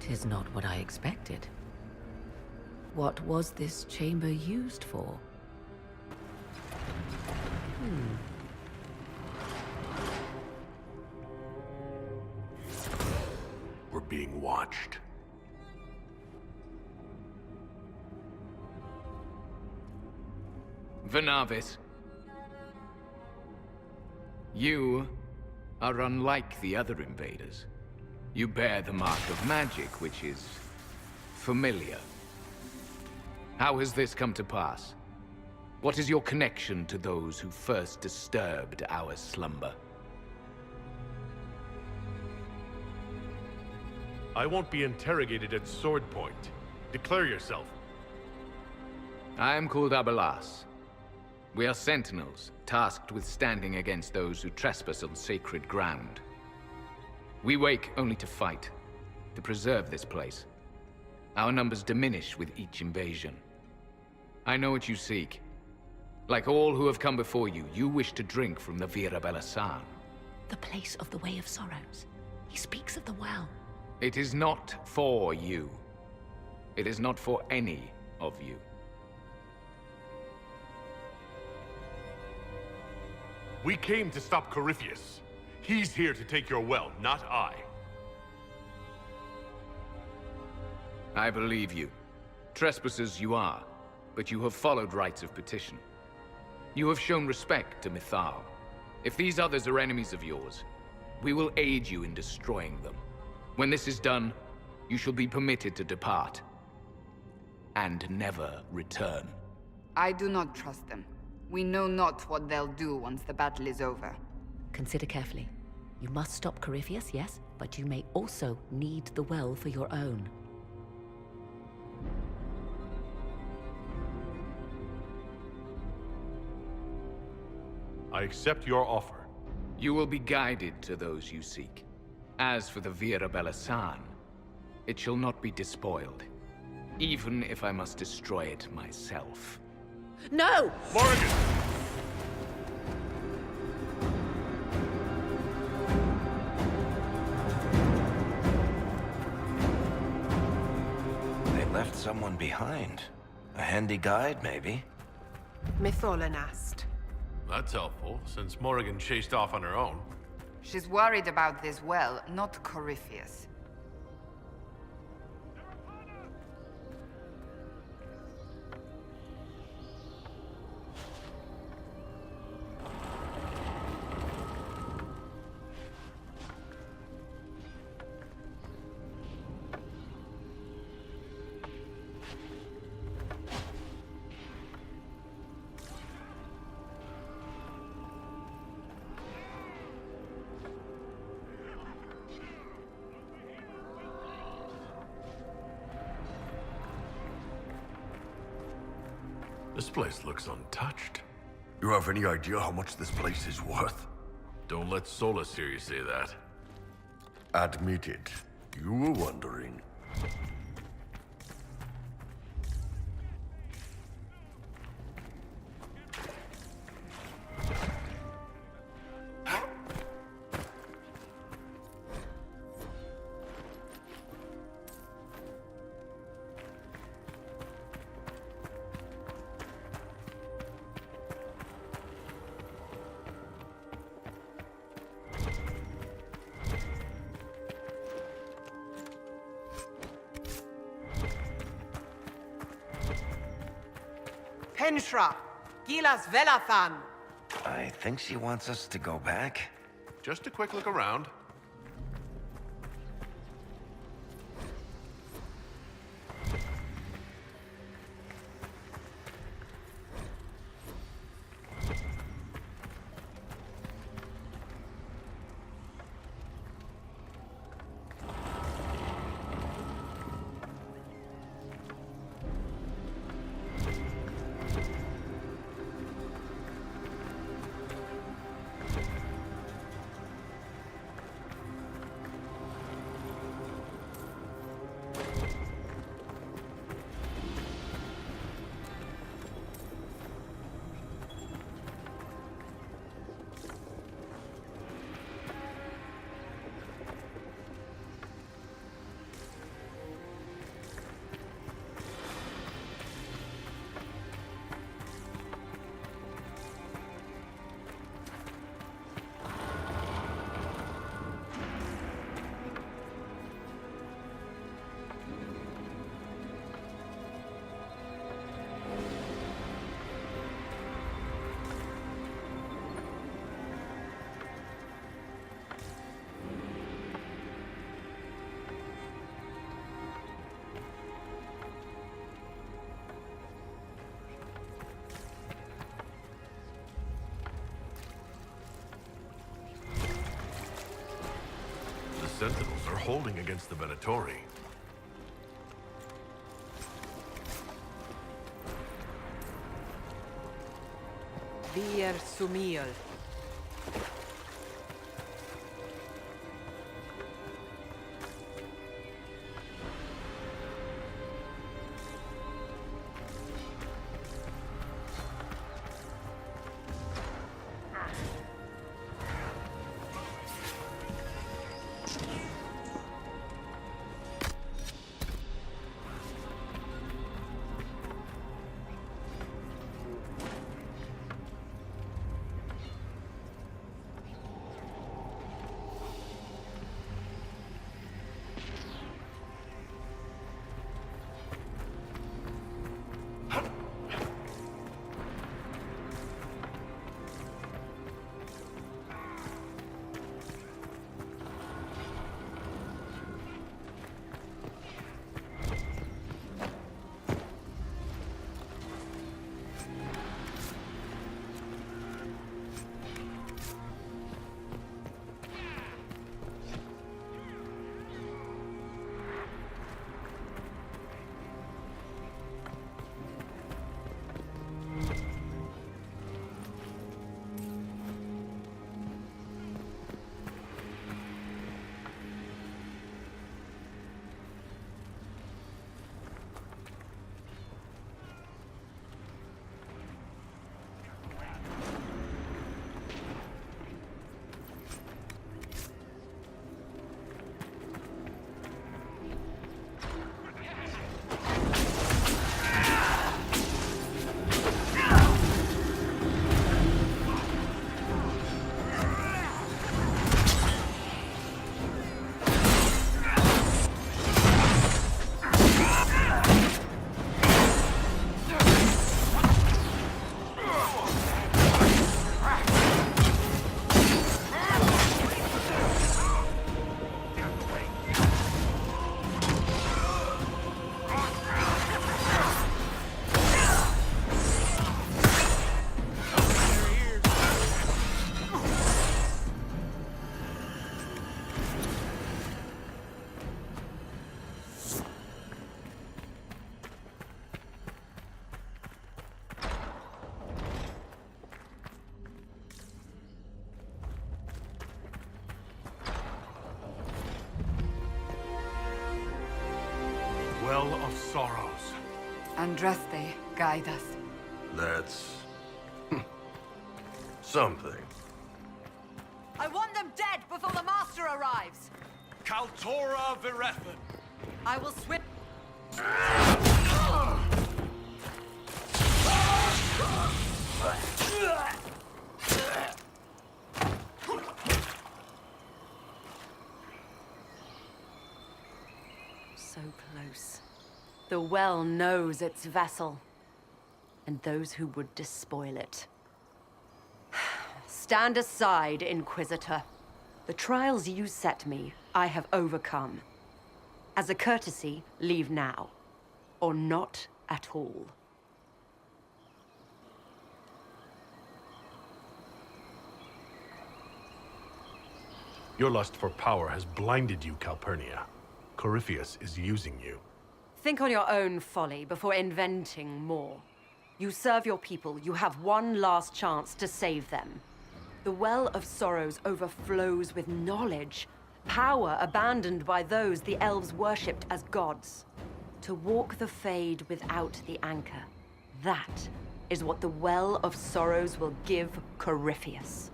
'Tis not what I expected. What was this chamber used for? We're being watched. Venavis. You are unlike the other invaders. You bear the mark of magic, which is familiar. How has this come to pass? What is your connection to those who first disturbed our slumber? I won't be interrogated at sword point. Declare yourself. I am called Abelas. We are sentinels, tasked with standing against those who trespass on sacred ground. We wake only to fight, to preserve this place. Our numbers diminish with each invasion. I know what you seek. Like all who have come before you, you wish to drink from the Vira Belasan. The place of the Way of Sorrows. He speaks of the well. It is not for you. It is not for any of you. We came to stop Corypheus. He's here to take your well, not I. I believe you. Trespassers you are, but you have followed rites of petition. You have shown respect to Mythal. If these others are enemies of yours, we will aid you in destroying them. When this is done, you shall be permitted to depart. And never return. I do not trust them. We know not what they'll do once the battle is over. Consider carefully. You must stop Corypheus, yes, but you may also need the well for your own. I accept your offer. You will be guided to those you seek. As for the Vira Belasan, it shall not be despoiled, even if I must destroy it myself. No! Morrigan! They left someone behind. A handy guide, maybe? Mytholan asked. That's helpful, since Morrigan chased off on her own. She's worried about this well, not Corypheus. This place looks untouched. You have any idea how much this place is worth? Don't let Solus hear you say that. Admit it. You were wondering. Penshra! Gilas Velathan! I think she wants us to go back. Just a quick look around. Sentinels are holding against the Venatori. Vir Sumiel. Well of Sorrows. Andraste, guide us. That's... something. I want them dead before the Master arrives! Kaltora Virethan. I will swim. So close. The well knows its vessel, and those who would despoil it. Stand aside, Inquisitor. The trials you set me, I have overcome. As a courtesy, leave now. Or not at all. Your lust for power has blinded you, Calpurnia. Corypheus is using you. Think on your own folly before inventing more. You serve your people, you have one last chance to save them. The Well of Sorrows overflows with knowledge, power abandoned by those the elves worshipped as gods. To walk the Fade without the anchor, that is what the Well of Sorrows will give Corypheus.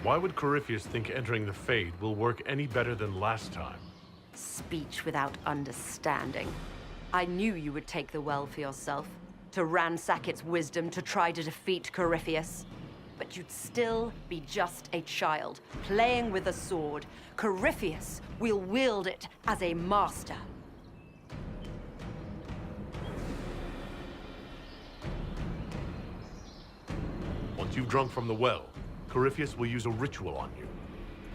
Why would Corypheus think entering the Fade will work any better than last time? Speech without understanding. I knew you would take the well for yourself, to ransack its wisdom to try to defeat Corypheus. But you'd still be just a child, playing with a sword. Corypheus will wield it as a master. Once you've drunk from the well, Corypheus will use a ritual on you.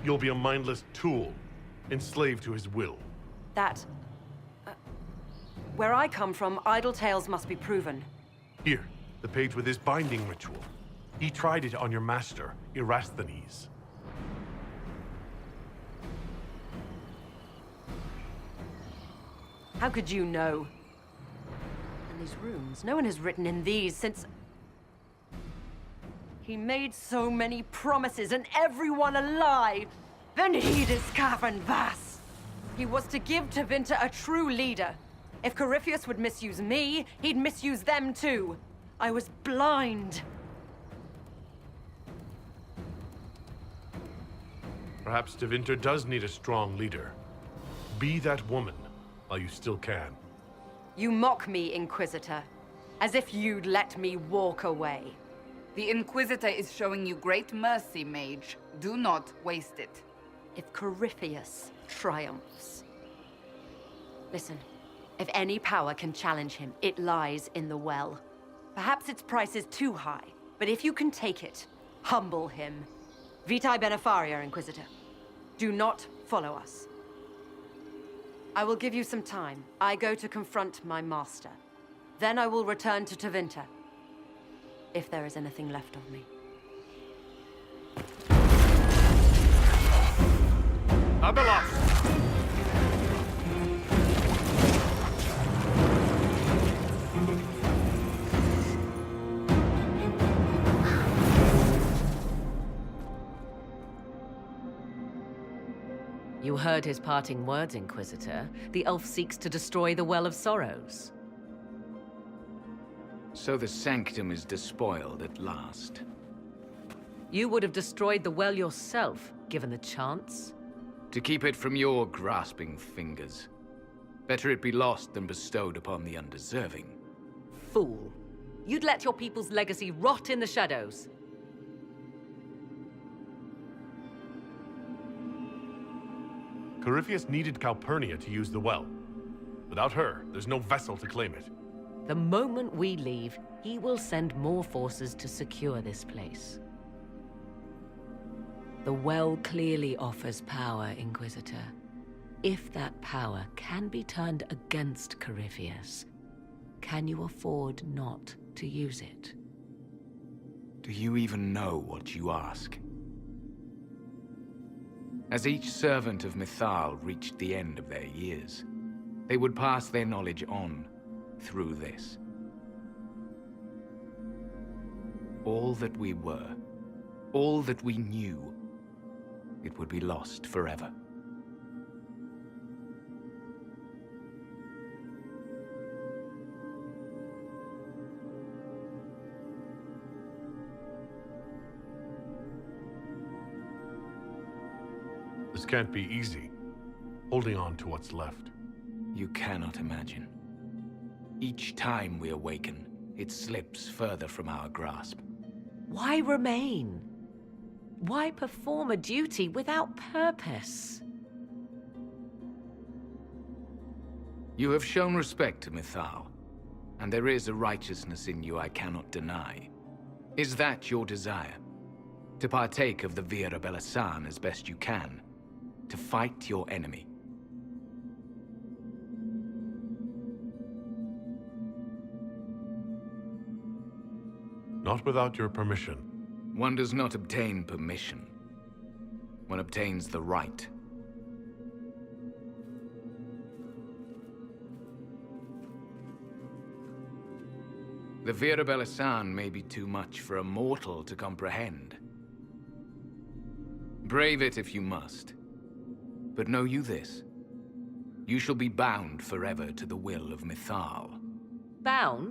You'll be a mindless tool, enslaved to his will. That... where I come from, idle tales must be proven. Here, the page with his binding ritual. He tried it on your master, Erasthenes. How could you know? And these runes, no one has written in these since... He made so many promises, and everyone alive! Then he discovered Vas! He was to give Tevinter a true leader. If Corypheus would misuse me, he'd misuse them too. I was blind. Perhaps Tevinter does need a strong leader. Be that woman, while you still can. You mock me, Inquisitor. As if you'd let me walk away. The Inquisitor is showing you great mercy, mage. Do not waste it. If Corypheus triumphs. Listen, if any power can challenge him, it lies in the well. Perhaps its price is too high, but if you can take it, humble him. Vitae benefaria, Inquisitor. Do not follow us. I will give you some time. I go to confront my master. Then I will return to Tevinter. If there is anything left of me. Abelas! You heard his parting words, Inquisitor. The elf seeks to destroy the Well of Sorrows. So the sanctum is despoiled at last. You would have destroyed the well yourself, given the chance. To keep it from your grasping fingers. Better it be lost than bestowed upon the undeserving. Fool. You'd let your people's legacy rot in the shadows. Corypheus needed Calpurnia to use the well. Without her, there's no vessel to claim it. The moment we leave, he will send more forces to secure this place. The well clearly offers power, Inquisitor. If that power can be turned against Corypheus, can you afford not to use it? Do you even know what you ask? As each servant of Mythal reached the end of their years, they would pass their knowledge on through this. All that we were, all that we knew, it would be lost forever. This can't be easy, holding on to what's left. You cannot imagine. Each time we awaken, it slips further from our grasp. Why remain? Why perform a duty without purpose? You have shown respect to Mythal, and there is a righteousness in you I cannot deny. Is that your desire? To partake of the Vira Belasan as best you can? To fight your enemy? Not without your permission. One does not obtain permission. One obtains the right. The Vira Belasan may be too much for a mortal to comprehend. Brave it if you must. But know you this. You shall be bound forever to the will of Mythal. Bound?